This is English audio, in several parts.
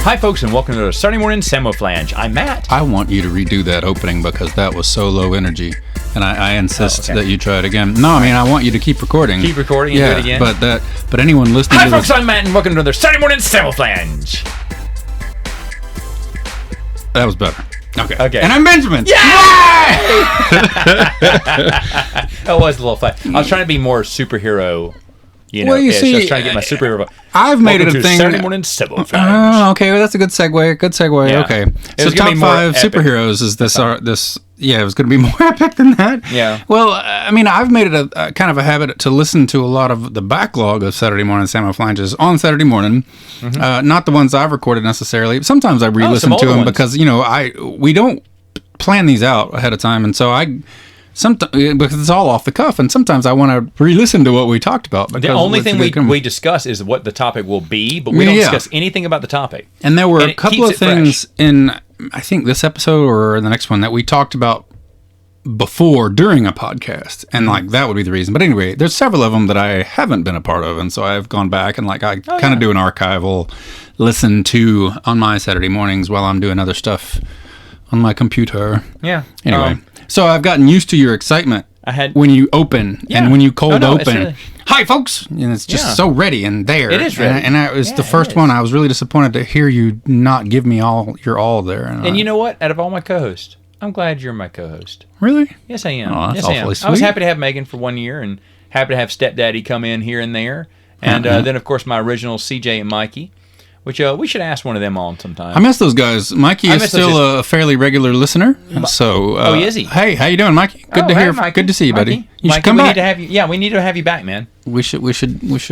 Hi, folks, and welcome to the Sunday Morning Samoflange. I'm Matt. I want you to redo that opening because that was so low energy, and I insist that you try it again. No, I mean, I want you to keep recording. Keep recording and do it again? But anyone listening Hi, to folks, this... I'm Matt, and welcome to the Sunday Morning Samoflange. That was better. Okay. And I'm Benjamin. Yay! That was a little fun. I was trying to be more superhero, Well, you see, I was trying to get my superhero. I've made it a thing. Sunday Morning Samoflange. Oh, okay. Well, that's a good segue. Yeah. Okay. It So was gonna top be more 5 epic. superheroes is this. Yeah, it was going to be more epic than that. Yeah. Well, I mean, I've made it a kind of a habit to listen to a lot of the backlog of Saturday Morning Samoflanges on Saturday morning. Not the ones I've recorded necessarily. Sometimes I re-listen some to older them ones. because we don't plan these out ahead of time, and so because it's all off the cuff, and sometimes I want to re-listen to what we talked about. The only thing we discuss is what the topic will be, but we don't discuss anything about the topic. And there were And a couple of things in, I think, this episode or the next one that we talked about before during a podcast, and like that would be the reason. But anyway, there's several of them that I haven't been a part of, and so I've gone back and I kind of do an archival listen to on my Saturday mornings while I'm doing other stuff on my computer. Yeah. Anyway, so I've gotten used to your excitement when you open and when you cold open. Really... Hi, folks! And it's just so ready and there. It is ready. And it was the first one. I was really disappointed to hear you not give me your all there. And you know what? Out of all my co-hosts, I'm glad you're my co-host. Really? Yes, I am. Oh, that's yes, I am. awfully sweet. I was happy to have Megan for 1 year and happy to have Stepdaddy come in here and there. And then, of course, my original CJ and Mikey, which we should ask one of them on sometime. I miss those guys. Mikey is still a fairly regular listener. So, is he? Hey, how you doing, Mikey? Good to hear. Mikey. Good to see you, buddy. Mikey. You should come back. We need to have you back, man. We should. I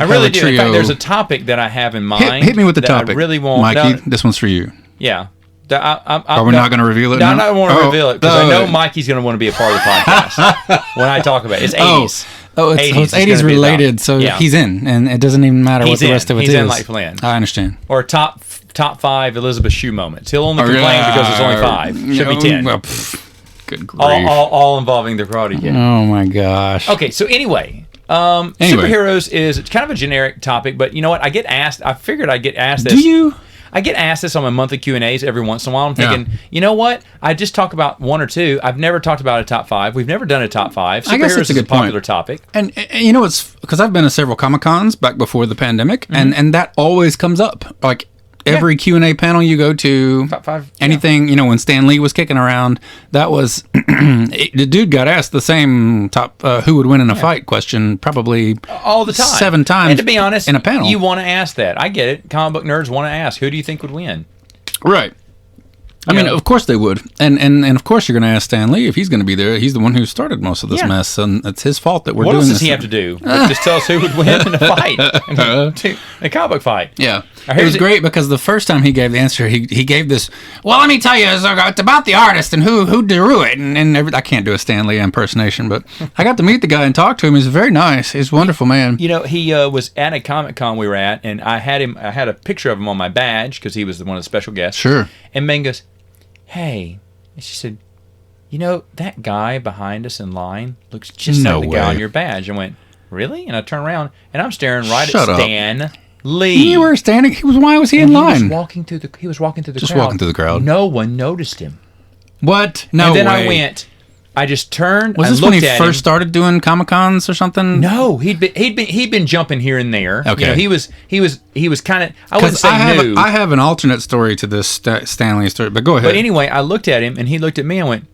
really do. In fact, there's a topic that I have in mind. Hit me with the topic. I really want, Mikey. This one's for you. Yeah. Are we not going to reveal it? No, I don't want to reveal it because I know Mikey's going to want to be a part of the podcast when I talk about it. It's 80s. It's 80s related, so he's in, and it doesn't even matter what the rest of it is. He's in like planned. I understand. Or top 5 Elizabeth Shue moments. He'll only complain because it's only 5. Should be 10. Well, good grief. All involving the Karate Kid. Oh my gosh. Okay, so anyway. Superheroes is kind of a generic topic, but you know what? I figured I'd get asked this. Do you? I get asked this on my monthly Q&As every once in a while. I'm thinking, you know what? I just talk about 1 or 2. I've never talked about a top 5. We've never done a top 5. I guess Superheroes it's is a popular topic. And you know, it's because I've been to several Comic-Cons back before the pandemic, and that always comes up. Like every Q&A panel you go to, top 5, anything, you know, when Stan Lee was kicking around, that was, the dude got asked the same top, who would win in a fight question probably all the time. 7 times. And to be honest, in a panel. You want to ask that. I get it. Comic book nerds want to ask, who do you think would win? Right. I mean, of course they would. And of course you're going to ask Stan Lee if he's going to be there. He's the one who started most of this mess, and it's his fault that we're doing this. What else does he have to do? Just tell us who would win in a fight, in a comic book fight. Yeah. It was great because the first time he gave the answer, he gave this, well, let me tell you, it's about the artist and who drew it. And I can't do a Stan Lee impersonation, but I got to meet the guy and talk to him. He's very nice. He's a wonderful man. You know, he was at a Comic-Con we were at, and I had a picture of him on my badge because he was one of the special guests. Sure. And Megan goes, hey, and she said, you know, that guy behind us in line looks just like the guy on your badge. I went, really? And I turned around, and I'm staring right at Stan Lee. You were standing. Why was he in line? He was walking through the crowd. Just walking through the crowd. No one noticed him. What? No and then way. I just turned. Was this when he first started doing Comic-Cons or something? No, he'd been jumping here and there. Okay, you know, he was kind of. I wouldn't say new. I have an alternate story to this Stan Lee story, but go ahead. But anyway, I looked at him and he looked at me and went,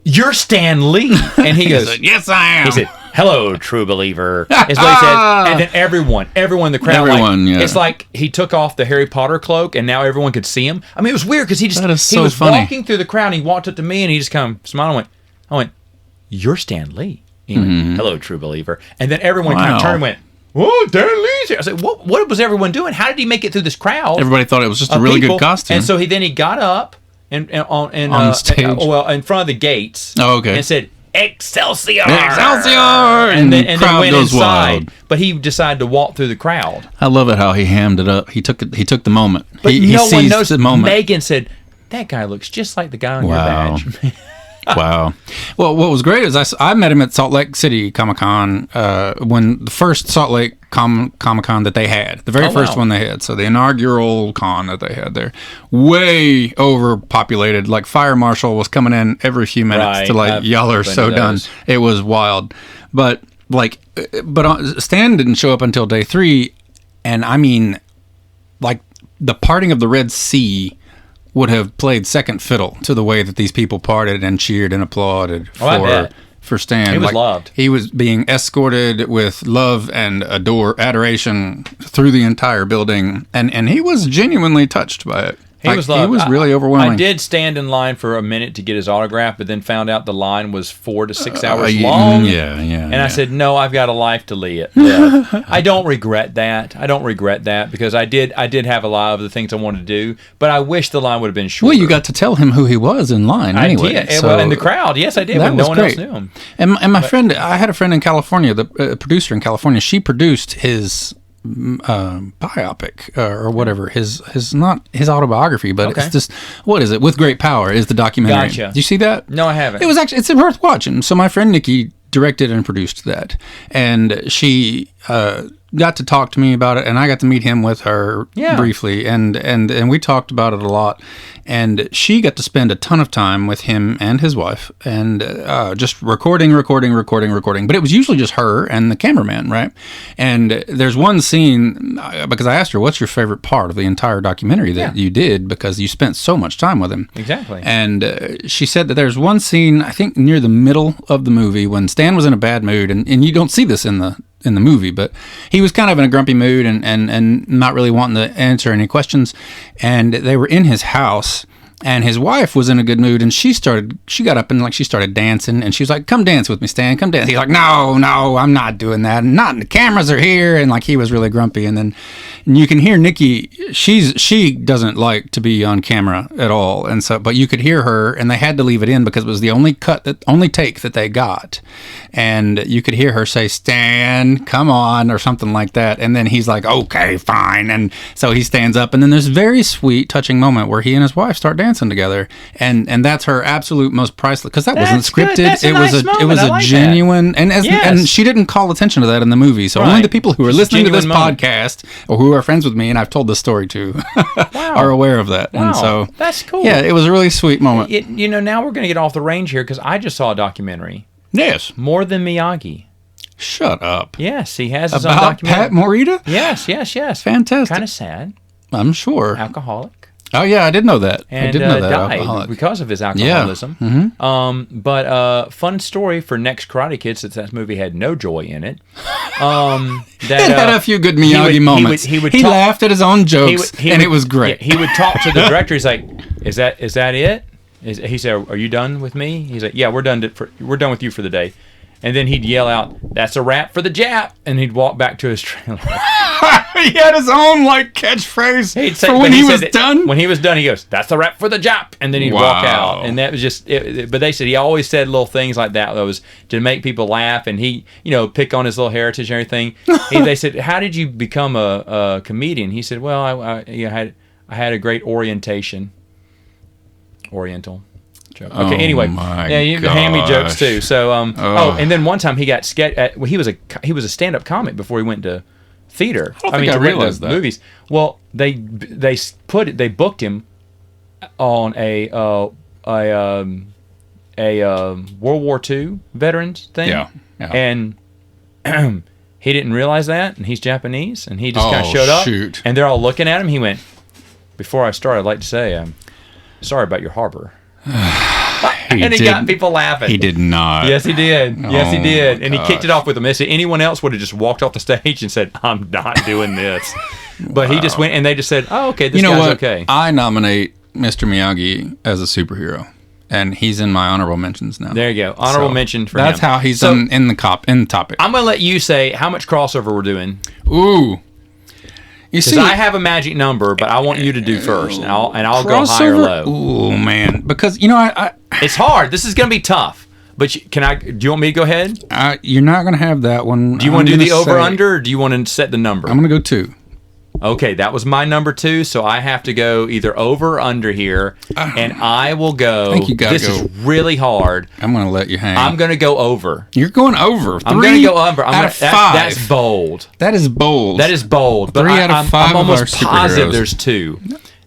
"You're Stan Lee," and he goes, said, "Yes, I am." He said, "Hello, true believer," is what he said. And then everyone in the crowd, it's like he took off the Harry Potter cloak and now everyone could see him. I mean, it was weird because he was walking through the crowd and he walked up to me and he just kind of smiled and I went, "You're Stan Lee." He went, "Hello, true believer." And then everyone kind of turned and went, "Whoa, Stan Lee's here." I said, what was everyone doing? How did he make it through this crowd? Everybody thought it was just a really good costume. And so he got up and on stage. In front of the gates. Oh, okay. And said, "Excelsior!" Excelsior! And then went goes inside. wild. But he decided to walk through the crowd. I love it how he hammed it up. He took the moment. But he no one seized knows the moment. Megan said, "That guy looks just like the guy on your badge." Wow. Well, what was great is I met him at Salt Lake City Comic-Con when the first Salt Lake Comic-Con that they had, the very first one they had. So the inaugural con that they had there, way overpopulated. Like Fire Marshal was coming in every few minutes to like, y'all are so done. It was wild. But Stan didn't show up until day 3, and I mean, like the parting of the Red Sea would have played second fiddle to the way that these people parted and cheered and applauded for Stan. He was loved. He was being escorted with love and adoration through the entire building, and he was genuinely touched by it. He was loved. He was really overwhelming. I did stand in line for a minute to get his autograph, but then found out the line was 4 to 6 hours long. And I said, no, I've got a life to live. I don't regret that. Because I did have a lot of the things I wanted to do, but I wish the line would have been shorter. Well, you got to tell him who he was in line anyway. I did. So in the crowd, yes, I did, when no one else knew him. And my friend, I had a friend in California, the producer in California, she produced his biopic or whatever, his not his autobiography, but it's just, what is it? With Great Power is the documentary. Gotcha. Did you see that? No, I haven't. It was actually, it's worth watching. So my friend Nikki directed and produced that, and she got to talk to me about it, and I got to meet him with her briefly, and we talked about it a lot. And she got to spend a ton of time with him and his wife, and just recording. But it was usually just her and the cameraman, right? And there's one scene, because I asked her, what's your favorite part of the entire documentary that you did, because you spent so much time with him. Exactly. And she said that there's one scene, I think near the middle of the movie, when Stan was in a bad mood, and you don't see this in the movie, but he was kind of in a grumpy mood and not really wanting to answer any questions. And they were in his house, and his wife was in a good mood, and she got up and like she started dancing, and she was like, come dance with me, Stan, come dance. He's like, no, I'm not doing that. Not the cameras are here. And like, he was really grumpy. And then you can hear Nikki, she doesn't like to be on camera at all. And so, but you could hear her, and they had to leave it in because it was the only take that they got. And you could hear her say, Stan, come on, or something like that. And then he's like, okay, fine. And so he stands up, and then there's a very sweet, touching moment where he and his wife start dancing together, and that's her absolute most priceless, because that wasn't scripted. It was a genuine, and she didn't call attention to that in the movie. So only the people who are listening to this podcast or who are friends with me, and I've told this story to, are aware of that. Wow. And so that's cool. Yeah, it was a really sweet moment. Now we're going to get off the range here, because I just saw a documentary. Yes. More Than Miyagi. Shut up. Yes, he has his own About documentary. Pat Morita? Yes. Fantastic. Kind of sad. I'm sure. Alcoholic. Oh yeah, I did know that. And I did know that. died alcoholic. because of his alcoholism. Yeah. Mm-hmm. But fun story for Next Karate Kid, since that movie had no joy in it. It had a few good Miyagi moments. He laughed at his own jokes, and it was great. He would talk to the director. He's like, "Is that it?" He said, "Are you done with me?" He's like, "Yeah, we're done with you for the day." And then he'd yell out, "That's a wrap for the Jap," and he'd walk back to his trailer. He had his own catchphrase for when he was done. When he was done, he goes, "That's a wrap for the Jap," and then he'd walk out. And that was just it. But they said he always said little things like that was to make people laugh, and he, pick on his little heritage and everything. They said, "How did you become a comedian?" He said, "Well, I had a great oriental joke." Okay, anyway, you can hand me jokes too. So, and then one time he got he was a stand-up comic before he went to theater. I realized that. Movies. Well, they booked him on a World War II veterans thing. Yeah. And he didn't realize that, and he's Japanese, and he just kind of showed up. Shoot. And they're all looking at him. He went, "Before I start, I'd like to say I'm sorry about your harbor." He got people laughing. He did not. Yes, he did. He did. And he kicked it off with them. Anyone else would have just walked off the stage and said, "I'm not doing this." But he just went, and they just said, "Oh, okay, this guy's okay." I nominate Mr. Miyagi as a superhero, and he's in my honorable mentions now. There you go. Honorable mention for him. That's how he's in the topic. I'm going to let you say how much crossover we're doing. Ooh. Because I have a magic number, but I want you to do first, and I'll go high or low. Ooh, man, because I it's hard. This is going to be tough. But do you want me to go ahead? You're not going to have that one. Do you want to do the over under, or do you want to set the number? I'm going to go 2. Okay, that was my number 2, so I have to go either over or under here, and I will go. I think you gotta this go. is really hard. I'm going to let you hang. I'm going to go over. You're going over. I'm going to go over. Out of 5. That's bold. That is bold. That is bold. But 3 out of 5 I'm almost of our positive superheroes. there's 2.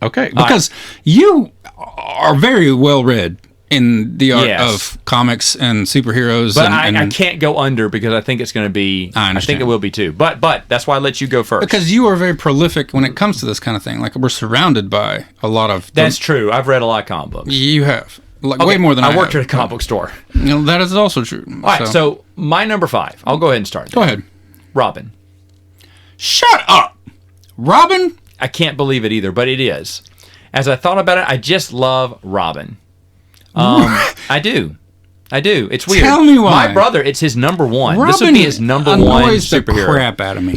Okay, because you are very well read in the art of comics and superheroes. But I can't go under because I think it's going to be. I think it will be 2. But that's why I let you go first. Because you are very prolific when it comes to this kind of thing. Like, we're surrounded by a lot of. That's true. I've read a lot of comic books. You have. Like, way more than I have. I worked at a comic book store. That is also true. All right, so my number 5. I'll go ahead and start. Go ahead. Robin. Shut up. Robin? I can't believe it either, but it is. As I thought about it, I just love Robin. I do. It's weird. Tell me why. My brother, it's his number 1. Robin this would be his number 1 superhero. The crap out of me.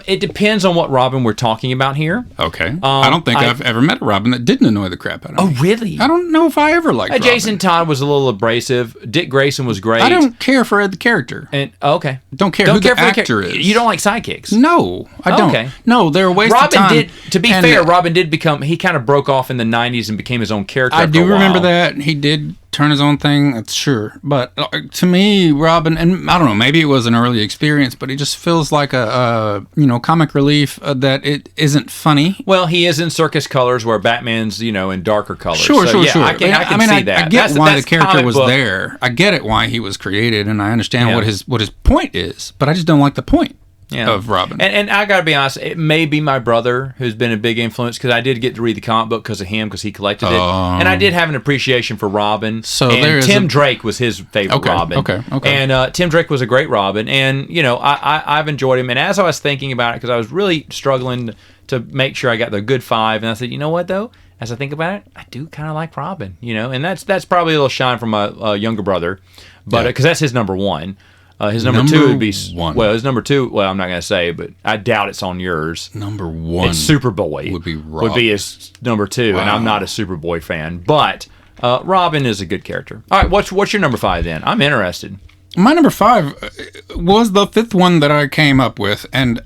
It depends on what Robin we're talking about here. Okay. I don't think I've ever met a Robin that didn't annoy the crap out of me. Oh, really? I don't know if I ever liked Robin. Jason Todd was a little abrasive. Dick Grayson was great. I don't care for the character. And okay. Don't care who the actor is. You don't like sidekicks? No, I don't. Okay. No, they're a waste of time. To be fair, Robin did become. He kind of broke off in the 90s and became his own character. I do remember that. He did turn his own thing, that's sure. But to me, Robin, and I don't know, maybe it was an early experience, but he just feels like a comic relief that it isn't funny. Well, he is in circus colors where Batman's, in darker colors. Sure. I can see that. I get why the character was there. I get it why he was created, and I understand what his point is, but I just don't like the point. Of Robin. And I gotta be honest, it may be my brother who's been a big influence because I did get to read the comic book because of him, because he collected it, and I did have an appreciation for Robin. So and Tim Drake was his favorite Robin. Okay. And Tim Drake was a great Robin, and I've enjoyed him. And as I was thinking about it, because I was really struggling to make sure I got the good 5, and I said, you know what though? As I think about it, I do kind of like Robin, and that's probably a little shine from my younger brother, but because that's his number 1. His number 2 would be 1. Well, his number 2. Well, I'm not going to say, but I doubt it's on yours. Number 1. It's Superboy. Would be his number 2, wow. And I'm not a Superboy fan, but Robin is a good character. All right, what's your number 5 then? I'm interested. My number 5 was the 5th one that I came up with, and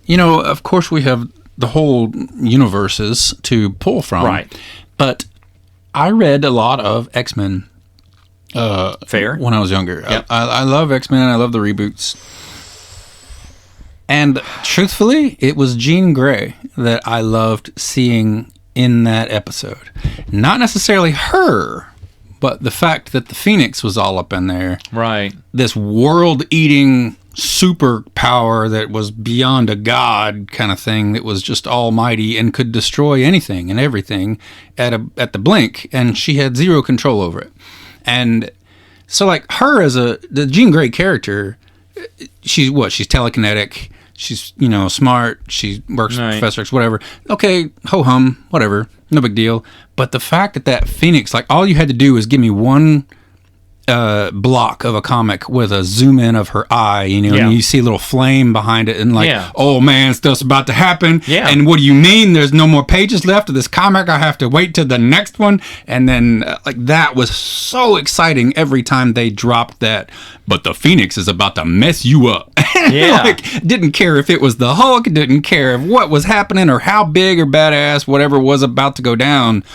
of course we have the whole universes to pull from. Right. But I read a lot of X-Men. Fair. When I was younger. Yep. I love X-Men. I love the reboots. And truthfully, it was Jean Grey that I loved seeing in that episode. Not necessarily her, but the fact that the Phoenix was all up in there. Right. This world-eating superpower that was beyond a god kind of thing, that was just almighty and could destroy anything and everything at the blink, and she had zero control over it. And so, like, her as the Jean Grey character, she's telekinetic, she's, smart, she works with Professor X, whatever. Okay, ho-hum, whatever, no big deal. But the fact that Phoenix, like, all you had to do was give me one block of a comic with a zoom in of her eye, and you see a little flame behind it, and oh man, stuff's about to happen. Yeah. And what do you mean? There's no more pages left of this comic. I have to wait till the next one. And then that was so exciting every time they dropped that. But the Phoenix is about to mess you up. Yeah. Didn't care if it was the Hulk. Didn't care what was happening or how big or badass whatever was about to go down.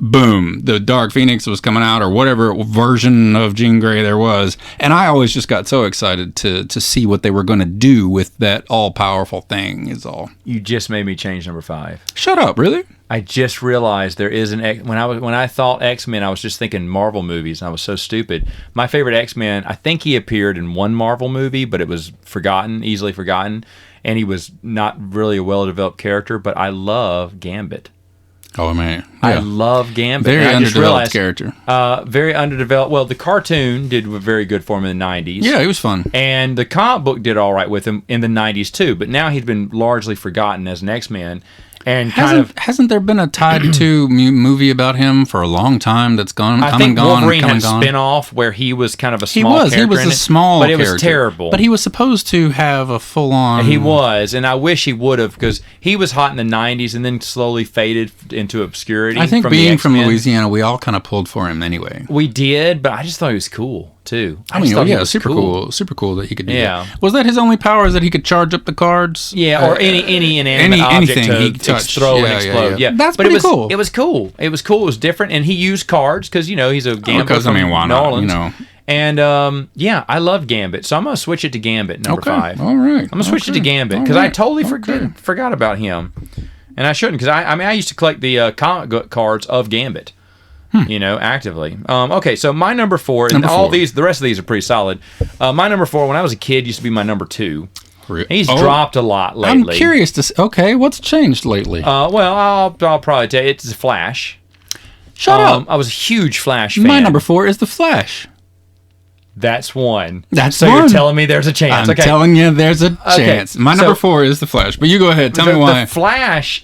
Boom, the Dark Phoenix was coming out, or whatever version of Jean Grey there was. And I always just got so excited to see what they were going to do with that all-powerful thing is all. You just made me change number 5. Shut up, really? I just realized there is when I thought X-Men, I was just thinking Marvel movies, and I was so stupid. My favorite X-Men, I think he appeared in one Marvel movie, but it was easily forgotten, and he was not really a well-developed character, but I love Gambit. Oh, man. Yeah. I love Gambit. Very underdeveloped character. Very underdeveloped. Well, the cartoon did very good for him in the 90s. Yeah, he was fun. And the comic book did all right with him in the 90s, too. But now he's been largely forgotten as an X-Men. And hasn't there been a Tied to movie about him for a long time that's gone? I think Wolverine had a spin-off where he was kind of a small character. He was a small character. But it was terrible. But he was supposed to have a full-on... He was, and I wish he would have, because he was hot in the 90s and then slowly faded into obscurity. I think being from Louisiana, we all kind of pulled for him anyway. We did, but I just thought he was cool. too. I mean, super cool. Super cool that he could do that. Was that his only power? Is that he could charge up the cards? Yeah, or any inanimate object he to throw and explode. Yeah. That's pretty cool. It was cool. It was cool. It was different, and he used cards because he's a gambler from why New not, Orleans. And I love Gambit, so I'm gonna switch it to Gambit number 5. All right, I'm gonna switch it to Gambit because I totally forgot about him, and I shouldn't because I used to collect the comic book cards of Gambit. Actively. Okay, so my number 4, and the rest of these are pretty solid. My number 4, when I was a kid, used to be my number 2. He's dropped a lot lately. I'm curious to see, okay, what's changed lately? I'll probably tell you, it's the Flash. Shut up. I was a huge Flash fan. My number 4 is the Flash. That's one. So you're telling me there's a chance. I'm telling you there's a chance. My number 4 is the Flash, but you go ahead. Tell me why. The Flash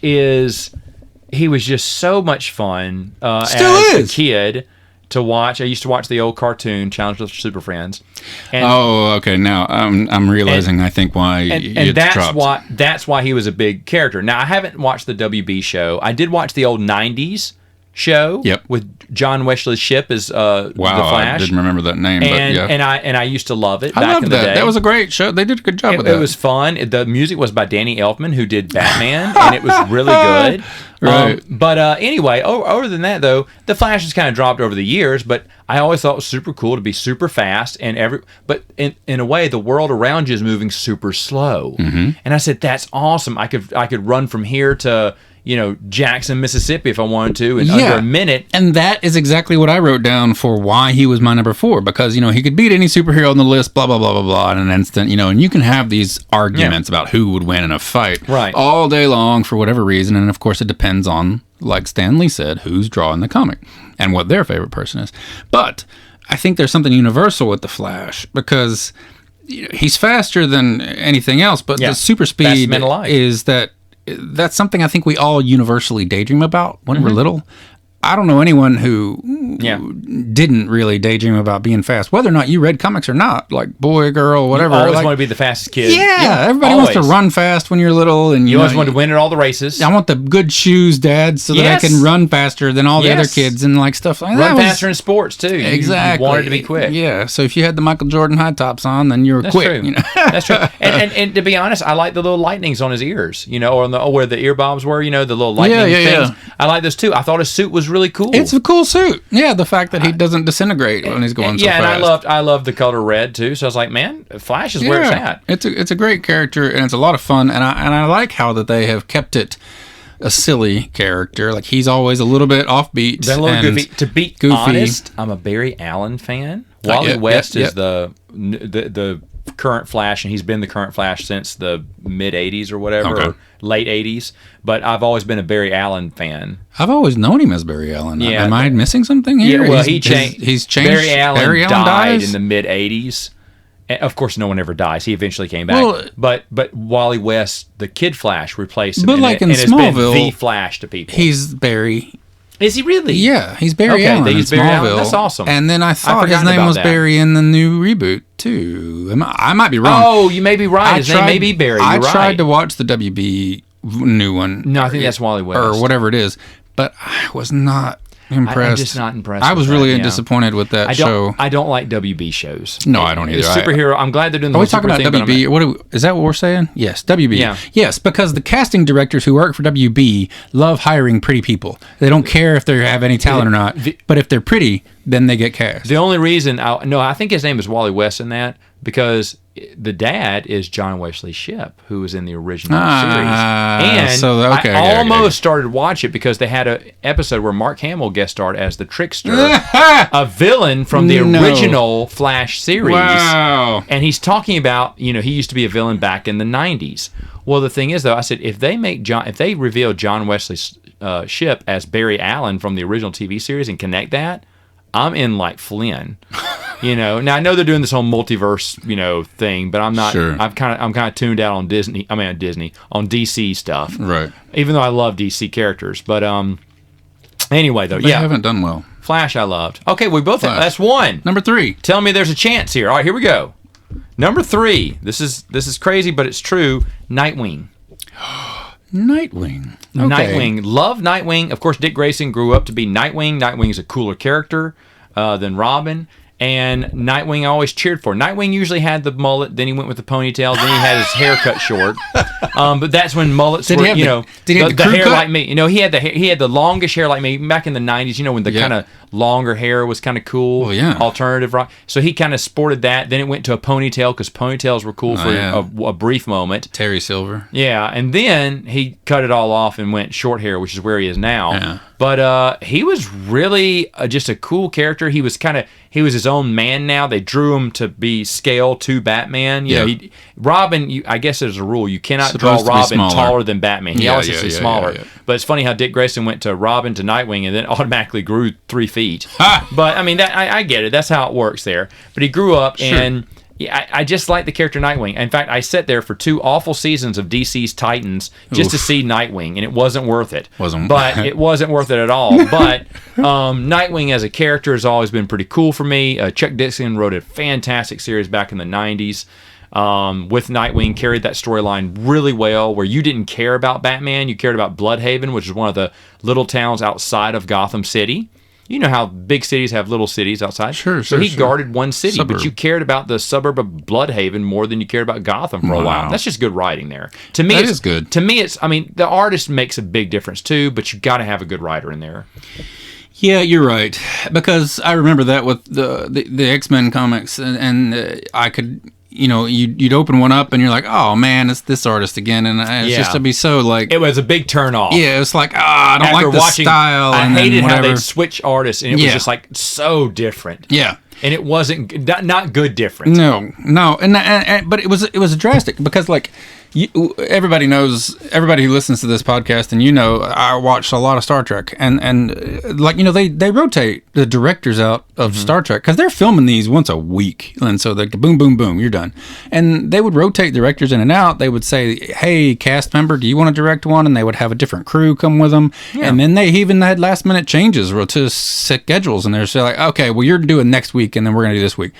he was just so much fun Still as is. a kid to watch. I used to watch the old cartoon Challenge with Super Friends. And, okay. Now I'm realizing I think why and that's why he was a big character. Now I haven't watched the WB show. I did watch the old 90s show with John Wesley Shipp as the Flash. I didn't remember that name, and I used to love it. I loved that. That was a great show. They did a good job with that. It was fun. The music was by Danny Elfman, who did Batman, and it was really good. Right. But anyway, other than that, though, the Flash has kind of dropped over the years. But I always thought it was super cool to be super fast, but in a way, the world around you is moving super slow. Mm-hmm. And I said, that's awesome. I could run from here to Jackson, Mississippi if I wanted to in under a minute. And that is exactly what I wrote down for why he was my number 4, because, he could beat any superhero on the list, blah, blah, blah, blah, blah, in an instant, and you can have these arguments about who would win in a fight all day long for whatever reason. And of course, it depends on, like Stan Lee said, who's drawing the comic and what their favorite person is. But I think there's something universal with the Flash because he's faster than anything else, but the super speed is that's something I think we all universally daydream about when we're little. I don't know anyone who didn't really daydream about being fast, whether or not you read comics or not, like boy, girl, whatever. You always want to be the fastest kid. Yeah, everybody wants to run fast when you're little. And you always want to win at all the races. I want the good shoes, Dad, so that I can run faster than all the other kids and like stuff like that. Run faster in sports, too. Exactly. You wanted to be quick. Yeah, so if you had the Michael Jordan high tops on, then you were quick. True. That's true. And to be honest, I like the little lightnings on his ears, or where the ear bobs were, the little lightning things. Yeah. I like those, too. I thought his suit was really cool. It's a cool suit. Yeah, the fact that he doesn't disintegrate when he's going so fast. Yeah, and I loved the color red too. So I was like, man, Flash is where it's at. It's a great character and it's a lot of fun. And I like how that they have kept it a silly character. Like he's always a little bit offbeat. A little goofy. To be honest, I'm a Barry Allen fan. Wally West is the current Flash, and he's been the current Flash since the mid 80s or whatever, or late 80s. But I've always been a Barry Allen fan. I've always known him as Barry Allen. Yeah, am I missing something here? Yeah, well, he's changed. Barry Allen died in the mid 80s. And of course, no one ever dies. He eventually came back. Well, but Wally West, the Kid Flash, replaced him. But like in Smallville, the Flash to people. He's Barry. Is he really? Yeah, he's Barry Allen in Smallville. Allen. That's awesome. And then I thought his name was Barry in the new reboot too. I might be wrong. Oh, you may be right. His name may be Barry. I tried to watch the WB new one. No, I think that's Wally West or whatever it is, but I was not impressed. I'm just not impressed. I was really disappointed with that show. I don't like WB shows. No, I don't either. Superhero. I'm glad they're doing the Are we talking about WB? Is that what we're saying? Yes, WB. Yeah. Yes, because the casting directors who work for WB love hiring pretty people. They don't care if they have any talent or not, but if they're pretty, then they get cast. The only reason, I think his name is Wally West in that, because the dad is John Wesley Shipp, who was in the original series. And I almost started watching it because they had an episode where Mark Hamill guest starred as the Trickster, a villain from the original Flash series. Wow. And he's talking about, he used to be a villain back in the 90s. Well, the thing is, though, I said, if they reveal John Wesley Shipp as Barry Allen from the original TV series and connect that, I'm in like Flynn, Now I know they're doing this whole multiverse, thing, but I'm not. Sure. I'm kind of tuned out on Disney. I mean, on DC stuff. Right. Even though I love DC characters, but anyway, though, they haven't done well. Flash, I loved. Okay, we both. That's one. Number 3. Tell me there's a chance here. All right, here we go. Number 3. This is crazy, but it's true. Nightwing. Nightwing. Okay. Nightwing. Love Nightwing. Of course, Dick Grayson grew up to be Nightwing. Nightwing is a cooler character than Robin. And Nightwing I always cheered for. Nightwing usually had the mullet, then he went with the ponytail, then he had his hair cut short. But that's when mullets were, did he have the hair cut? like me. He had the longish hair like me back in the 90s, when the kind of longer hair was kind of cool. Alternative rock. So he kind of sported that. Then it went to a ponytail because ponytails were cool for a brief moment. Terry Silver. Yeah, and then he cut it all off and went short hair, which is where he is now. Yeah. But he was really just a cool character. He was his own man now. They drew him to be scale to Batman. Robin, I guess there's a rule. You cannot draw Robin taller than Batman. He always has to be smaller. But it's funny how Dick Grayson went to Robin to Nightwing and then automatically grew 3 feet. But, I mean, I get it. That's how it works there. But he grew up and... Yeah, I just like the character Nightwing. In fact, I sat there for 2 awful seasons of DC's Titans just to see Nightwing, and it wasn't worth it. But it wasn't worth it at all. But Nightwing as a character has always been pretty cool for me. Chuck Dixon wrote a fantastic series back in the 90s with Nightwing, carried that storyline really well, where you didn't care about Batman, you cared about Bloodhaven, which is one of the little towns outside of Gotham City. You know how big cities have little cities outside? So he guarded one city, but you cared about the suburb of Bloodhaven more than you cared about Gotham for a while. That's just good writing there. To me, it's good. To me, the artist makes a big difference too, but you got to have a good writer in there. Yeah, you're right. Because I remember that with the X-Men comics, and I could... you'd open one up and you're like, oh man, it's this artist again, and it's just to be so like it was a big turn off. Yeah, it's like I don't like the style. I hated how they'd switch artists, and it was just like so different. Yeah, and it wasn't not good different. No, and but it was drastic because like. Everybody knows, everybody who listens to this podcast, and I watch a lot of Star Trek, and like they rotate the directors out of Star Trek because they're filming these once a week, and so they boom, boom, boom, you're done. And they would rotate directors in and out. They would say, "Hey, cast member, do you want to direct one?" And they would have a different crew come with them, and then they even had last minute changes to schedules, and they're like, "Okay, well you're doing next week, and then we're gonna do this week."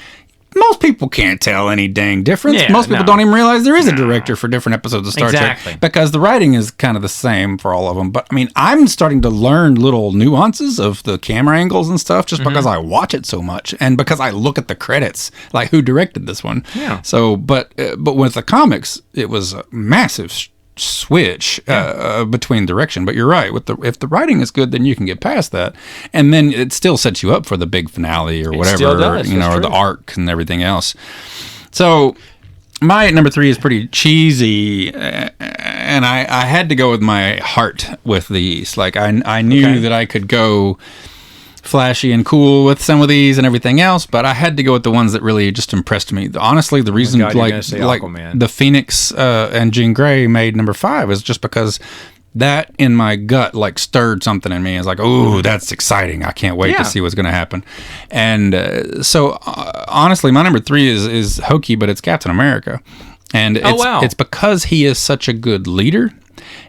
Most people can't tell any dang difference. Most people don't even realize there is a director for different episodes of Star Trek because the writing is kind of the same for all of them. But I mean, I'm starting to learn little nuances of the camera angles and stuff just because I watch it so much and because I look at the credits, like who directed this one. Yeah. So, but with the comics, it was a massive switch between direction. But you're right. If the writing is good, then you can get past that, and then it still sets you up for the big finale or whatever, or the arc and everything else. So my number 3 is pretty cheesy, and I had to go with my heart with these. Like I knew that I could go flashy and cool with some of these and everything else, but I had to go with the ones that really just impressed me. Honestly, the reason like the Phoenix and Jean Grey made number 5 is just because that in my gut like stirred something in me. It's like, oh, that's exciting. I can't wait to see what's going to happen. And so honestly, my number 3 is hokey, but it's Captain America. And it's because he is such a good leader.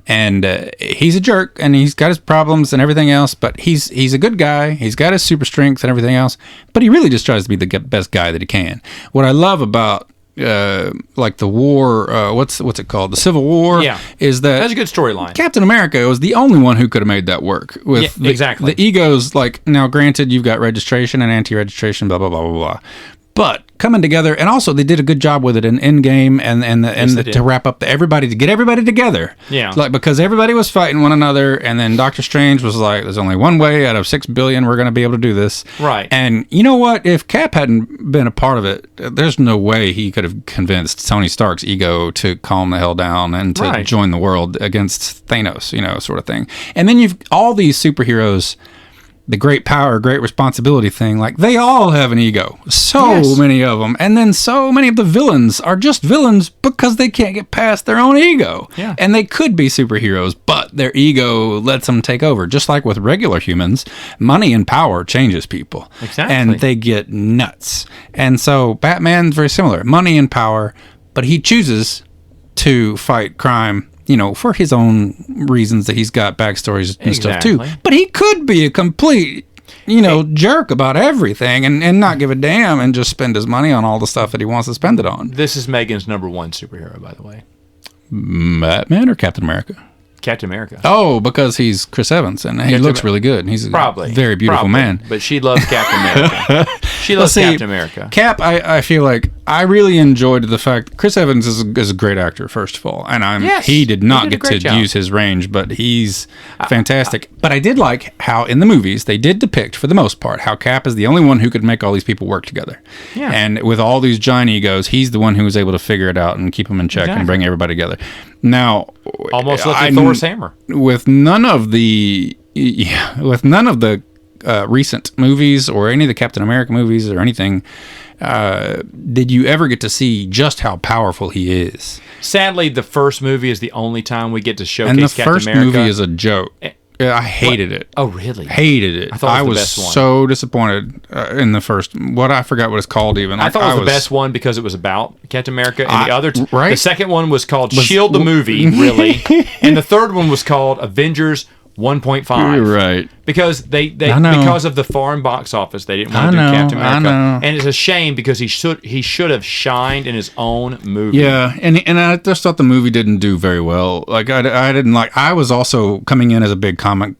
And he's a jerk, and he's got his problems and everything else, but he's a good guy. He's got his super strength and everything else, but he really just tries to be the best guy that he can. What I love about like the war, what's it called? The Civil War, is that that's a good storyline. Captain America was the only one who could have made that work. With the egos, like, now granted, you've got registration and anti-registration, blah, blah, blah, blah, blah. But coming together, and also they did a good job with it in Endgame and to wrap up to get everybody together. Yeah. Like, because everybody was fighting one another, and then Doctor Strange was like, there's only one way out of 6 billion we're going to be able to do this. Right. And you know what? If Cap hadn't been a part of it, there's no way he could have convinced Tony Stark's ego to calm the hell down and to join the world against Thanos, sort of thing. And then you've all these superheroes, the great power, great responsibility thing, like they all have an ego. So many of them. And then so many of the villains are just villains because they can't get past their own ego. Yeah. And they could be superheroes, but their ego lets them take over. Just like with regular humans, money and power changes people. Exactly. And they get nuts. And so Batman's very similar. Money and power, but he chooses to fight crime, for his own reasons that he's got backstories and stuff too. But he could be a complete, jerk about everything and not give a damn and just spend his money on all the stuff that he wants to spend it on. This is Megan's number 1 superhero, by the way. Batman or Captain America? Captain America. Oh, because he's Chris Evans and he looks really good. And he's a very beautiful man. But she loves Captain America. She loves Captain America. Cap, I feel like I really enjoyed the fact Chris Evans is a great actor, first of all, and he did not get to use his range, but he's fantastic. But I did like how in the movies they did depict, for the most part, how Cap is the only one who could make all these people work together. Yeah. And with all these giant egos, he's the one who was able to figure it out and keep them in check and bring everybody together. Now, almost like Thor's hammer. With none of the recent movies or any of the Captain America movies or anything, did you ever get to see just how powerful he is? Sadly, the first movie is the only time we get to showcase Captain America. And the first movie is a joke. I hated it. Oh, really? Hated it. I thought it was the best one. So disappointed in the first. I forgot what it's called even. I thought it was the best one because it was about Captain America, and the other the second one was called Shield the movie, really, and the third one was called Avengers 1.5. You're right. Because because of the foreign box office, they didn't want to do Captain America, and it's a shame because he should have shined in his own movie. Yeah, and I just thought the movie didn't do very well. Like I didn't like. I was also coming in as a big comic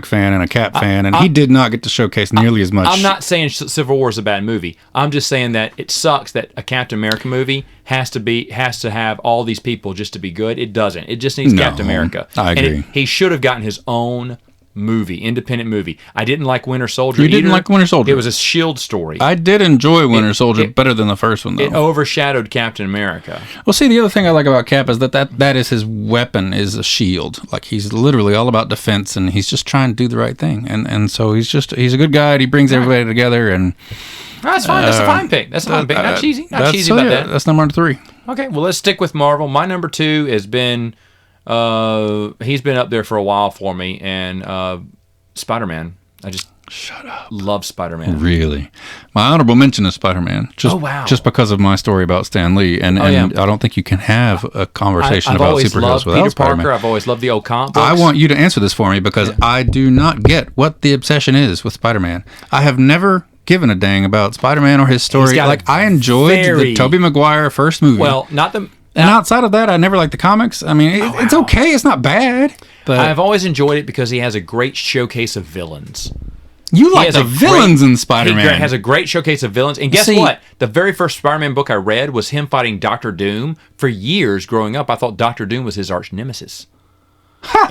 fan and a Cap fan, and he did not get to showcase nearly as much. I'm not saying Civil War is a bad movie. I'm just saying that it sucks that a Captain America movie has to have all these people just to be good. It doesn't. It just needs Captain America. I agree. And he should have gotten his own movie, independent movie. I didn't like Winter Soldier. You didn't like Winter Soldier? It was a S.H.I.E.L.D. story. I did enjoy Winter Soldier better than the first one, though. It overshadowed Captain America. Well, see, the other thing I like about Cap is that is his weapon, is a shield. Like, he's literally all about defense, and he's just trying to do the right thing. And so he's a good guy, and he brings everybody together, and... That's fine. That's a fine pick. That's a fine pick. Not cheesy. Not cheesy about that. That's number 3. Okay, well, let's stick with Marvel. My number 2 has been... he's been up there for a while for me, and... Spider-Man. I just love Spider-Man. Really? My honorable mention is Spider-Man. Just because of my story about Stan Lee. And I don't think you can have a conversation about superheroes without Peter Spider-Man. Parker. I've always loved the old comic books. I want you to answer this for me because I do not get what the obsession is with Spider-Man. I have never given a dang about Spider-Man or his story. Like, I enjoyed the Tobey Maguire first movie. Well, not the... And outside of that, I never liked the comics. I mean, it's okay. It's not bad. But I've always enjoyed it because he has a great showcase of villains. You like the villains in Spider-Man. He has a great showcase of villains. And guess what? The very first Spider-Man book I read was him fighting Dr. Doom. For years growing up, I thought Dr. Doom was his arch nemesis.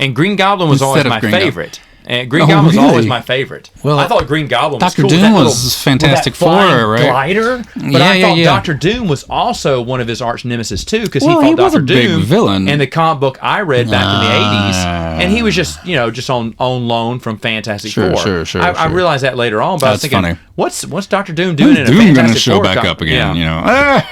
And Green Goblin was always my favorite. And Green Goblin was always my favorite. Well, I thought Green Goblin was cool. Dr. Doom was Fantastic Four, right? Glider. But I thought Dr. Doom was also one of his arch nemesis too, because he fought Dr. Doom big villain in the comic book I read back in the 80s, and he was just on loan from Fantastic Four. Sure. I realized that later on, but I was thinking, funny. What's Dr. Doom doing in a Fantastic Four? Doom going to show back up again?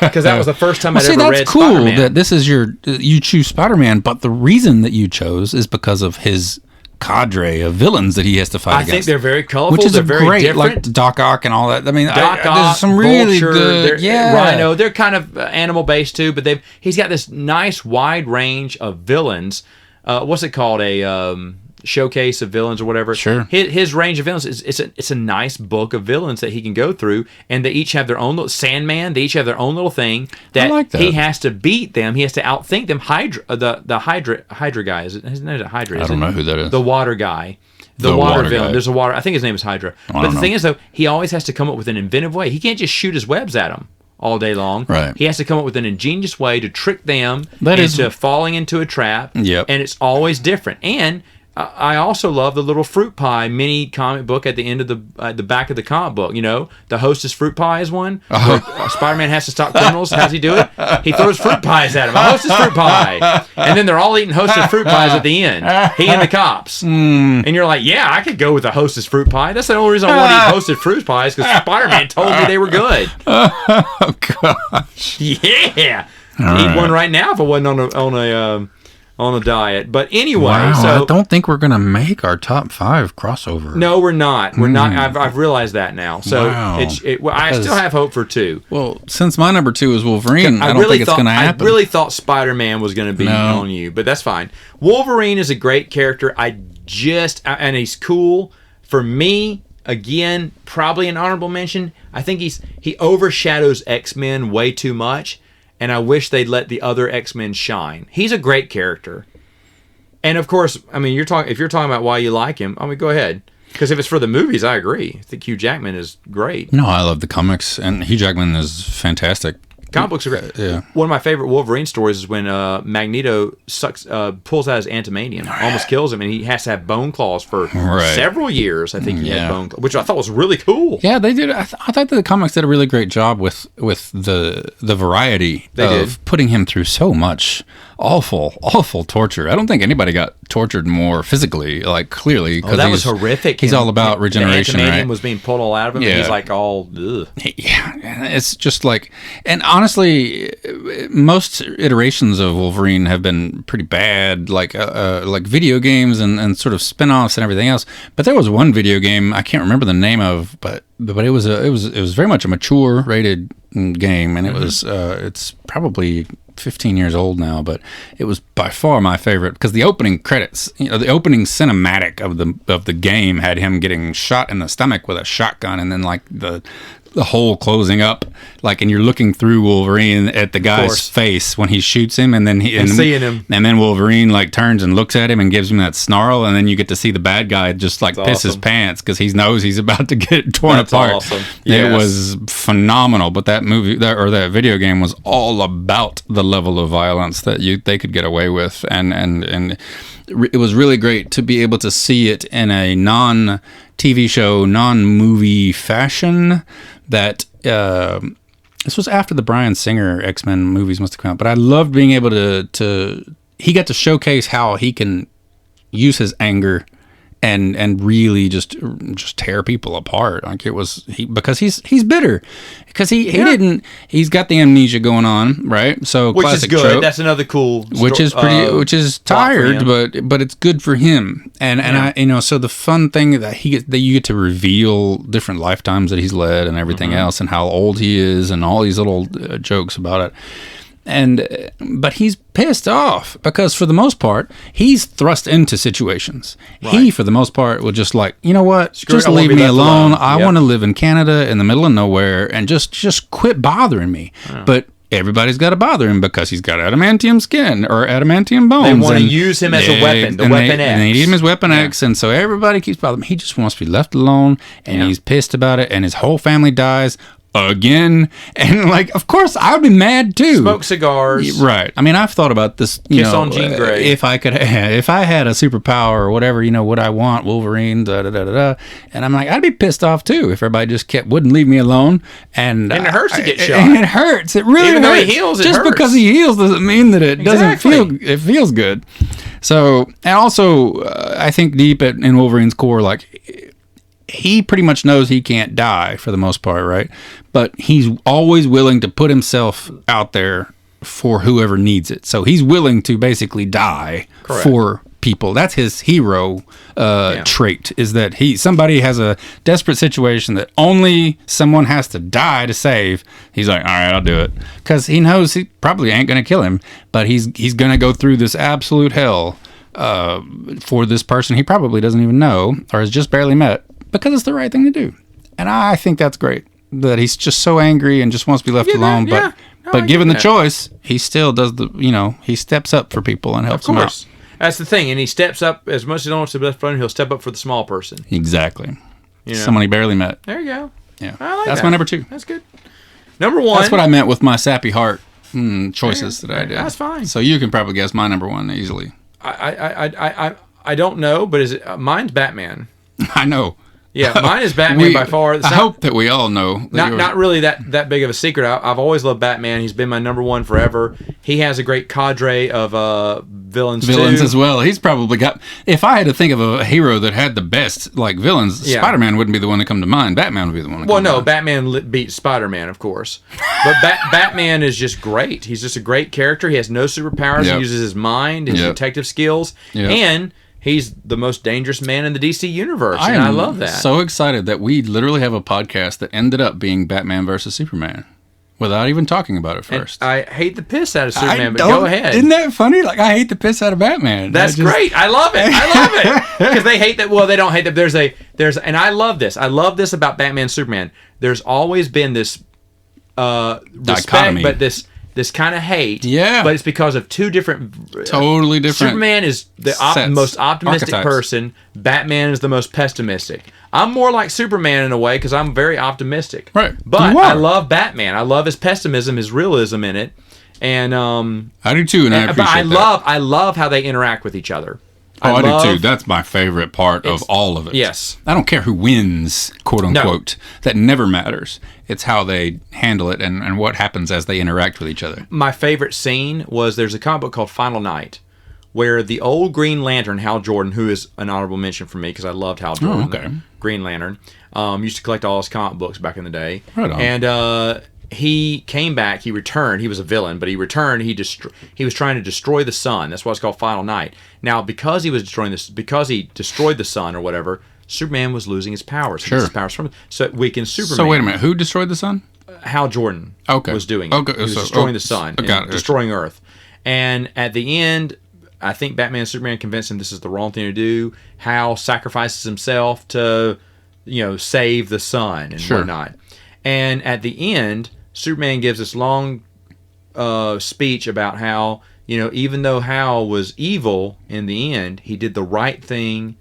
Because that was the first time I'd ever read that's cool Spider-Man. That this is you choose Spider-Man, but the reason that you chose is because of his cadre of villains that he has to fight against. I think they're very colorful. Which is they're very great, different. like Doc Ock and all that. I mean, Doc Ock, there's some really Vulture, good, Rhino. They're kind of animal based too, but he's got this nice wide range of villains. What's it called? A showcase of villains or whatever. Sure. His range of villains it's a nice book of villains that he can go through, and they each have their own little Sandman. They each have their own little thing that he has to beat them. He has to outthink them. The Hydra guy is his name is Hydra. I don't know who that is. The water guy. The water villain. Guy. There's a water. I think his name is Hydra. But the thing is, though, he always has to come up with an inventive way. He can't just shoot his webs at them all day long. Right. He has to come up with an ingenious way to trick them into falling into a trap. Yep. And it's always different. And I also love the little fruit pie mini comic book at the end of the back of the comic book. You know, the Hostess fruit pie is one. Where Spider-Man has to stop criminals. How's he do it? He throws fruit pies at him. A Hostess fruit pie, and then they're all eating Hostess fruit pies at the end. He and the cops, and you're like, yeah, I could go with a Hostess fruit pie. That's the only reason I want to eat Hostess fruit pies because Spider-Man told me they were good. Oh gosh, yeah, eat one right now if I wasn't on a diet. But anyway, I don't think we're gonna make our top 5 crossover. No, we're not. We're not. I've realized that now. So I still have hope for 2. Well, since my number 2 is Wolverine, I don't think it's gonna happen. I really thought Spider-Man was gonna be on you, but that's fine. Wolverine is a great character. And he's cool. For me, again, probably an honorable mention. I think he overshadows X-Men way too much. And I wish they'd let the other X-Men shine. He's a great character. And of course, I mean, if you're talking about why you like him, I mean, go ahead. Because if it's for the movies, I agree. I think Hugh Jackman is great. No, I love the comics, and Hugh Jackman is fantastic. Comic books are great. Yeah. One of my favorite Wolverine stories is when Magneto pulls out his antimanium, almost kills him, and he has to have bone claws for several years. I think he had bone claws, which I thought was really cool. Yeah, they did. I thought that the comics did a really great job with the variety putting him through so much awful torture. I don't think anybody got tortured more physically, like clearly. Oh, that was horrific. He's all about regeneration, the antimanium right? was being pulled all out of him, and he's like all, ugh. Yeah, it's just like, and honestly, most iterations of Wolverine have been pretty bad, like video games and sort of spin-offs and everything else. But there was one video game I can't remember the name of, but it was very much a mature rated game, and it was it's probably 15 years old now, but it was by far my favorite because the opening credits, the opening cinematic of the game had him getting shot in the stomach with a shotgun, and then like the hole closing up, like, and you're looking through Wolverine at the guy's face when he shoots him, and then seeing him, and then Wolverine like turns and looks at him and gives him that snarl, and then you get to see the bad guy just like piss his pants because he knows he's about to get torn apart. Awesome. Yes. It was phenomenal, but that movie that video game was all about the level of violence that they could get away with, and it was really great to be able to see it in a non-TV show, non-movie fashion. That this was after the Bryan Singer X-Men movies must have come out, but I loved being able to he got to showcase how he can use his anger and really just tear people apart. Like, it was because he's bitter because he's got the amnesia going on, right? So which classic is good. Trope, that's another cool. Which is tired, but it's good for him. And I so the fun thing that you get to reveal different lifetimes that he's led and everything else, and how old he is, and all these little jokes about it. But he's pissed off because for the most part he's thrust into situations. Right. He, for the most part, will just like, you know what, just leave me alone. I want to live in Canada in the middle of nowhere and just quit bothering me. But everybody's got to bother him because he's got adamantium skin or adamantium bones. They want to use him as a weapon, Weapon X. And they need him as Weapon X, and so everybody keeps bothering him. He just wants to be left alone, and he's pissed about it, and his whole family dies again, and like, of course I would be mad too. Smoke cigars, right? I mean, I've thought about this. Kiss on Jean Grey. If I had a superpower or whatever, would I want Wolverine? And I'm like, I'd be pissed off too if everybody just wouldn't leave me alone. And it hurts to get shot. And it hurts. It really even hurts. though he heals, just hurts. Because he heals doesn't mean that it doesn't feel. It feels good. So, and also, I think deep in Wolverine's core, like, he pretty much knows he can't die for the most part, right? But he's always willing to put himself out there for whoever needs it. So he's willing to basically die for people. That's his hero trait, is that somebody has a desperate situation that only someone has to die to save. He's like, all right, I'll do it. Because he knows he probably ain't going to kill him, but he's going to go through this absolute hell for this person he probably doesn't even know or has just barely met, because it's the right thing to do. And I think that's great, that he's just so angry and just wants to be left alone. But given the choice, he still does he steps up for people and helps them out. That's the thing. And he steps up, as much as he don't want to be left alone, he'll step up for the small person. Exactly. Someone he barely met. There you go. Yeah. I like that's that. my number 2. That's good. Number 1. That's what I meant with my sappy heart choices that I did. That's fine. So you can probably guess my number 1 easily. I don't know, but is it mine's Batman? I know. Yeah, mine is Batman by far. I hope that we all know. Not really that big of a secret. I've always loved Batman. He's been my number 1 forever. He has a great cadre of villains too. As well. He's probably got. If I had to think of a hero that had the best villains, Spider-Man wouldn't be the one to come to mind. Batman would be the one. Batman beats Spider-Man, of course. But Batman is just great. He's just a great character. He has no superpowers. He uses his mind, his detective skills, and he's the most dangerous man in the DC universe, and I love that. So excited that we literally have a podcast that ended up being Batman versus Superman without even talking about it first. And I hate the piss out of Superman, but go ahead. Isn't that funny? Like, I hate the piss out of Batman. That's great. I love it. Because they hate that. Well, they don't hate that. And I love this. I love this about Batman and Superman. There's always been this respect, dichotomy, but this this kind of hate. Yeah. But it's because of two different... totally different. Superman is the most optimistic person. Batman is the most pessimistic. I'm more like Superman in a way because I'm very optimistic. Right. But I love Batman. I love his pessimism, his realism in it. And I do too, and I appreciate that. I love how they interact with each other. I do too. That's my favorite part of all of it. Yes. I don't care who wins, quote unquote. No. That never matters. It's how they handle it and what happens as they interact with each other. My favorite scene was there's a comic book called Final Night where the old Green Lantern, Hal Jordan, who is an honorable mention for me because I loved Hal Jordan, Green Lantern, used to collect all his comic books back in the day. Right on. And he came back. He returned. He was a villain, but he returned. He was trying to destroy the sun. That's why it's called Final Night. Now, because he destroyed the sun or whatever, Superman was losing his powers. Sure. His powers from so it weakened Superman. So wait a minute. Who destroyed the sun? Hal Jordan. Was doing it. Okay. He was destroying the sun, and destroying Earth. And at the end, I think Batman and Superman convinced him this is the wrong thing to do. Hal sacrifices himself to, save the sun and whatnot. And at the end, Superman gives this long speech about how, even though Hal was evil in the end, he did the right thing,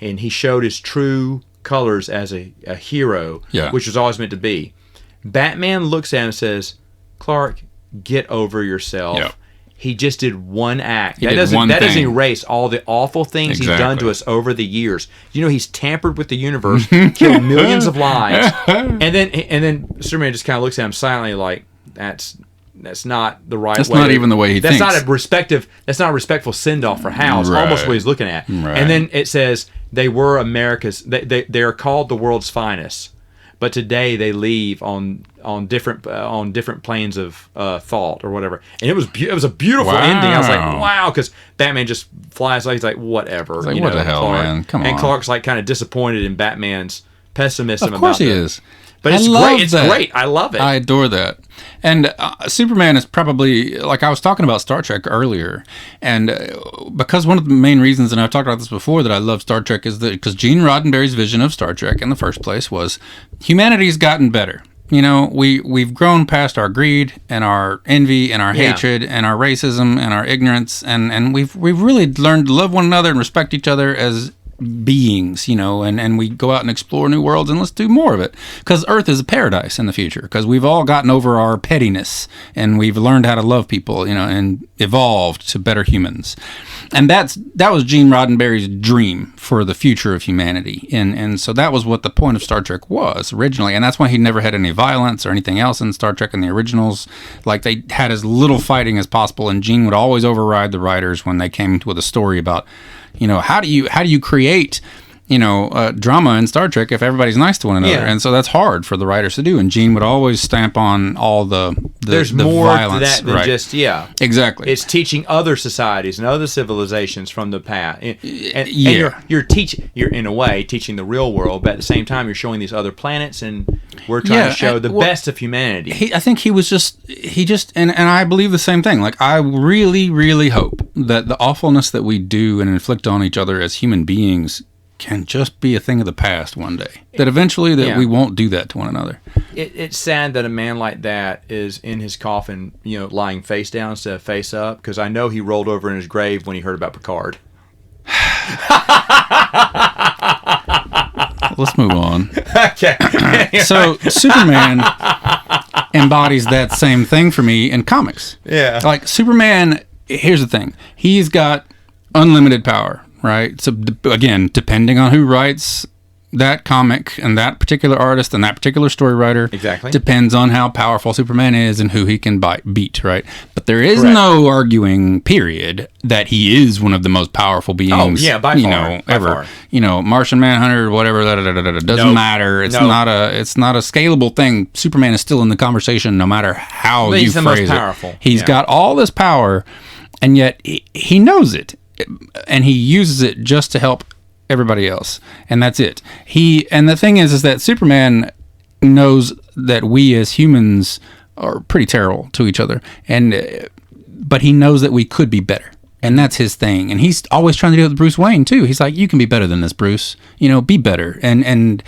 and he showed his true colors as a hero, which was always meant to be. Batman looks at him and says, Clark, get over yourself. Yep. He just did one act. That doesn't erase all the awful things he's done to us over the years. He's tampered with the universe, killed millions of lives, and then Superman just kind of looks at him silently, like that's not the right way. That's not even the way he thinks. That's not a respectful send off for Hal. It's almost what he's looking at. Right. And then it says they were America's. They are called the world's finest. But today they leave on different planes of thought or whatever, and it was a beautiful ending. I was like, wow, because Batman just flies like he's like whatever. Like, what the hell, Clark. Man? Come on. And Clark's like kind of disappointed in Batman's pessimism. Of course he is. But it's great. It's great. I love it. I adore that. And Superman is probably, like I was talking about Star Trek earlier, and because one of the main reasons, and I've talked about this before, that I love Star Trek is that because Gene Roddenberry's vision of Star Trek in the first place was humanity's gotten better. We've grown past our greed and our envy and our hatred and our racism and our ignorance, and we've really learned to love one another and respect each other as beings, and we go out and explore new worlds, and let's do more of it, because Earth is a paradise in the future, because we've all gotten over our pettiness and we've learned how to love people, and evolved to better humans. And that was Gene Roddenberry's dream for the future of humanity, and so that was what the point of Star Trek was originally, and that's why he never had any violence or anything else in Star Trek in the originals. Like, they had as little fighting as possible, and Gene would always override the writers when they came with a story about, how do you create, drama in Star Trek if everybody's nice to one another? And so that's hard for the writers to do. And Gene would always stamp on all the There's the more violence, to that than just exactly. It's teaching other societies and other civilizations from the past. And you're in a way teaching the real world, but at the same time you're showing these other planets, and we're trying to show the best of humanity. I think he just and I believe the same thing. Like, I really, really hope that the awfulness that we do and inflict on each other as human beings can just be a thing of the past one day. That eventually we won't do that to one another. It's sad that a man like that is in his coffin, lying face down instead of face up, because I know he rolled over in his grave when he heard about Picard. Let's move on. Okay. So Superman embodies that same thing for me in comics. Yeah. Like, Superman, here's the thing. He's got unlimited power, right? So again, depending on who writes that comic and that particular artist and that particular story writer, depends on how powerful Superman is and who he can beat, right? But there is no arguing, period, that he is one of the most powerful beings, by far, ever. Martian Manhunter, whatever, doesn't matter. It's not a scalable thing. Superman is still in the conversation, no matter how you phrase it. He's got all this power, and yet he knows it, and he uses it just to help everybody else, and that's it. And the thing is that Superman knows that we as humans are pretty terrible to each other, but he knows that we could be better, and that's his thing. And he's always trying to do it with Bruce Wayne too. He's like, you can be better than this, Bruce. Be better. And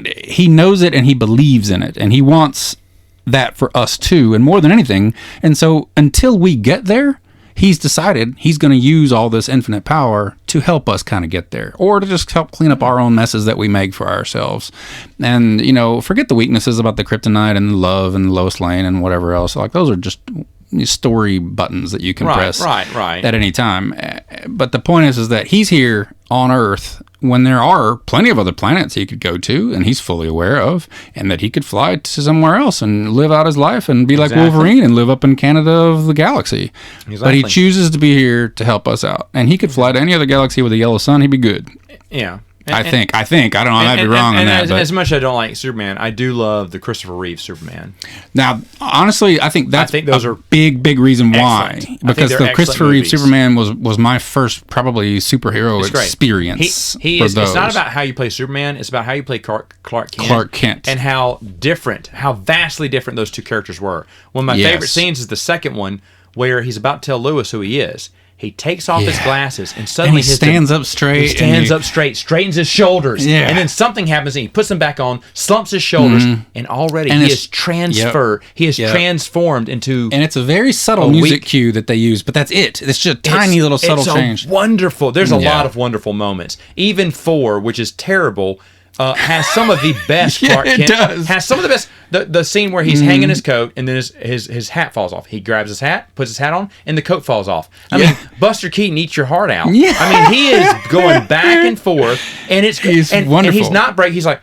he knows it, and he believes in it, and he wants that for us too, and more than anything. And so until we get there, he's decided he's going to use all this infinite power to help us kind of get there, or to just help clean up our own messes that we make for ourselves. And, forget the weaknesses about the kryptonite and love and Lois Lane and whatever else. Like, those are just story buttons that you can press at any time. But the point is that he's here on Earth when there are plenty of other planets he could go to, and he's fully aware of, and that he could fly to somewhere else and live out his life and be like Wolverine and live up in Canada of the galaxy. Exactly. But he chooses to be here to help us out. And he could fly to any other galaxy with a yellow sun, he'd be good. Yeah. I think. I don't know. I might be wrong on that. As much as I don't like Superman, I do love the Christopher Reeve Superman. Now, honestly, I think those are big reason why. Because the Christopher Reeve Superman was my first probably superhero experience. It's not about how you play Superman. It's about how you play Clark Kent. And how vastly different those two characters were. One of my favorite scenes is the second one, where he's about to tell Lois who he is. He takes off his glasses and suddenly he stands up straight. Straightens his shoulders. Yeah. And then something happens and he puts them back on, slumps his shoulders, and already he is transferred. He is transformed into... And it's a very subtle music cue that they use, but that's it. It's just a tiny little subtle change. Wonderful. There's a lot of wonderful moments. Even 4, which is terrible... has some of the best Clark Kent. It does. Has some of the best. The scene where he's hanging his coat and then his hat falls off. He grabs his hat, puts his hat on, and the coat falls off. I mean, Buster Keaton eats your heart out. Yeah. I mean, he is going back and forth, and he's wonderful. And he's not breaking. He's like,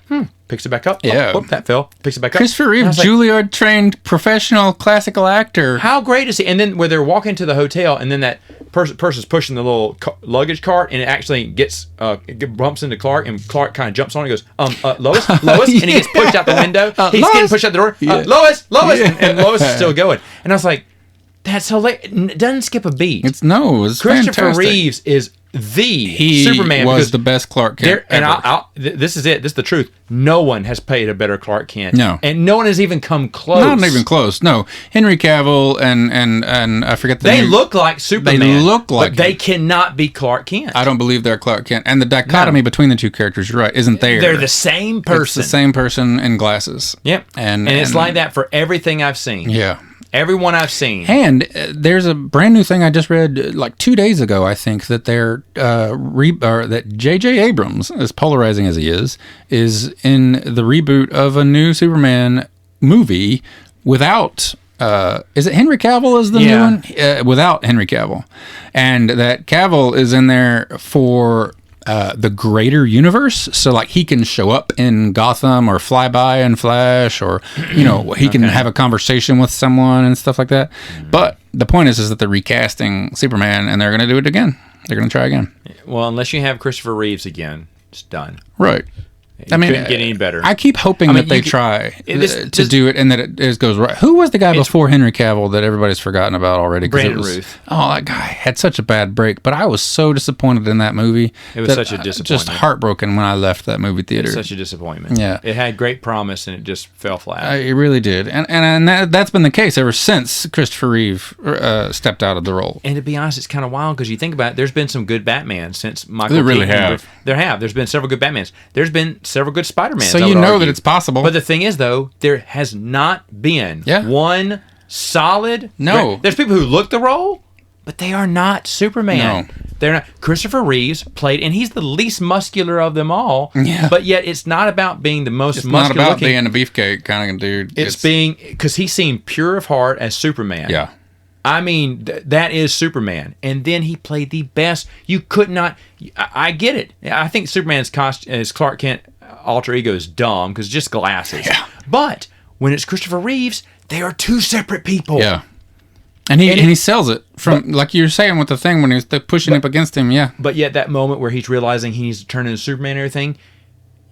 picks it back up. Yeah. Oh, that fell. Picks it back up. Christopher Reeve, Juilliard-trained professional classical actor. How great is he? And then where they're walking to the hotel, and then that person's pushing the little luggage cart, and it actually bumps into Clark, and Clark kind of jumps on it and goes, Lois? And he gets pushed out the window. He's getting pushed out the door. Lois! And Lois is still going. And I was like, that's hilarious. It doesn't skip a beat. It's Christopher fantastic. Reeves is Superman. He was the best Clark Kent ever. And this is it. This is the truth. No one has played a better Clark Kent. No. And no one has even come close. Not even close. No. Henry Cavill and I forget the name. They look like Superman. But they cannot be Clark Kent. I don't believe they're Clark Kent. And the dichotomy between the two characters, you're right, isn't there. They're the same person. It's the same person in glasses. Yep. And it's like that for everything I've seen. Yeah. Everyone I've seen. And there's a brand new thing I just read like 2 days ago, I think, that that J.J. Abrams, as polarizing as he is in the reboot of a new Superman movie without... is it Henry Cavill is the new one? Without Henry Cavill. And that Cavill is in there for... the greater universe, so like he can show up in Gotham or fly by in Flash, or he can have a conversation with someone and stuff like that. But the point is that they're recasting Superman, and they're going to do it again. They're going to try again. Well, unless you have Christopher Reeves again, it's done. Right. Couldn't get any better. I keep hoping that they try to do it and that it goes right. Who was the guy before Henry Cavill that everybody's forgotten about already? Brandon Routh. Oh, that guy had such a bad break, but I was so disappointed in that movie. It was such a disappointment. Just heartbroken when I left that movie theater. It was such a disappointment. Yeah. It had great promise and it just fell flat. It really did. And that's been the case ever since Christopher Reeve stepped out of the role. And to be honest, it's kind of wild because you think about it, there's been some good Batman since Michael Keaton. There really have. There's been several good Batmans. There's been several good Spider-Man. So you know that it's possible. But the thing is, though, there has not been one solid... No. There's people who look the role, but they are not Superman. No. They're not. Christopher Reeves played, and he's the least muscular of them all. Yeah. But yet, it's not about being the most muscular. It's not about being a beefcake kind of dude. It's being... Because he seemed pure of heart as Superman. Yeah. I mean, that is Superman. And then he played the best. You could not... I get it. I think Superman's as Clark Kent... alter ego is dumb because it's just glasses. Yeah. But when it's Christopher Reeves, they are two separate people. Yeah. And he sells it from, like you were saying with the thing when he was pushing up against him, yeah. But yet that moment where he's realizing he needs to turn into Superman and everything,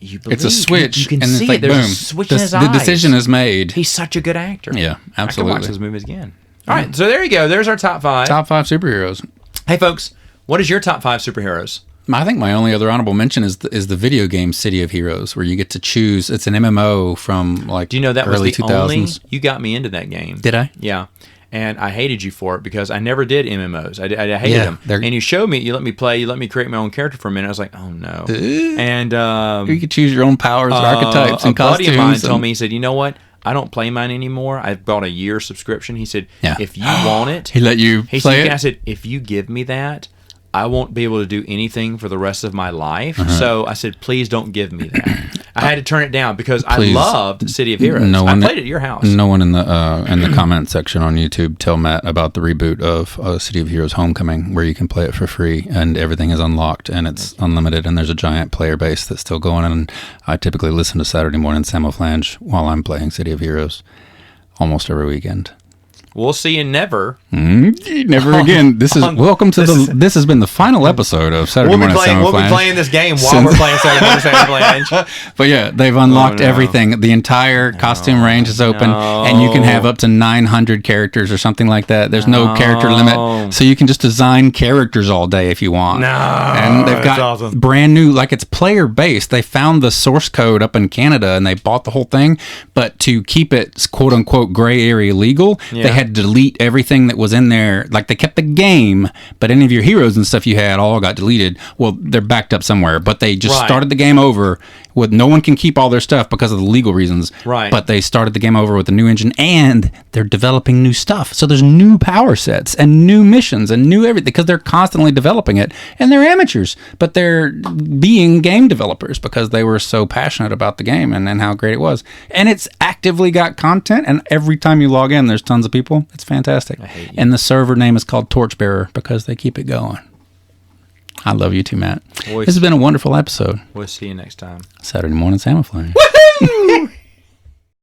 you believe. It's a switch. You can and see it's like, it. There's boom. a switch in his eyes. The decision is made. He's such a good actor. Yeah, absolutely. I can watch those movies again. All right, so there you go. There's our top 5. Top 5 superheroes. Hey, folks, what is your top 5 superheroes? I think my only other honorable mention is the video game City of Heroes, where you get to choose. It's an MMO from like Do you know that early was the 2000s. only... You got me into that game. Did I? Yeah. And I hated you for it because I never did MMOs. I hated them. And you showed me, you let me play, you let me create my own character for a minute. I was like, oh no. And you could choose your own powers, archetypes, and costumes. A buddy of mine told me, he said, you know what? I don't play mine anymore. I've bought a year subscription. He said, if you want it, he let you play it. I said, if you give me that, I won't be able to do anything for the rest of my life. So I said, please don't give me that. I had to turn it down because I loved City of Heroes. I played it at your house. No one in the comment section on YouTube tell Matt about the reboot of City of Heroes Homecoming, where you can play it for free and everything is unlocked and it's unlimited and there's a giant player base that's still going. And I typically listen to Saturday Morning Samoflange while I'm playing City of Heroes almost every weekend. We'll see you never. Never again. This has been the final episode of Saturday Morning Samoflange. We'll be playing this game while we're playing Saturday Morning Samoflange. But yeah, they've unlocked everything. The entire costume range is open, and you can have up to 900 characters or something like that. There's no character limit, so you can just design characters all day if you want. And they've got brand new, like it's player based. They found the source code up in Canada, and they bought the whole thing. But to keep it quote unquote gray area legal, they had to delete everything that was in there. Like they kept the game, but any of your heroes and stuff you had all got deleted. Well, they're backed up somewhere, but they just started the game over with no one can keep all their stuff because of the legal reasons. Right. But they started the game over with a new engine and they're developing new stuff. So there's new power sets and new missions and new everything because they're constantly developing it. And they're amateurs, but they're being game developers because they were so passionate about the game and how great it was. And it's actively got content, and every time you log in, there's tons of people. It's fantastic. And the server name is called Torchbearer because they keep it going. I love you too, Matt. This has been a wonderful episode. We'll see you next time. Saturday Morning Samoflange. Woohoo!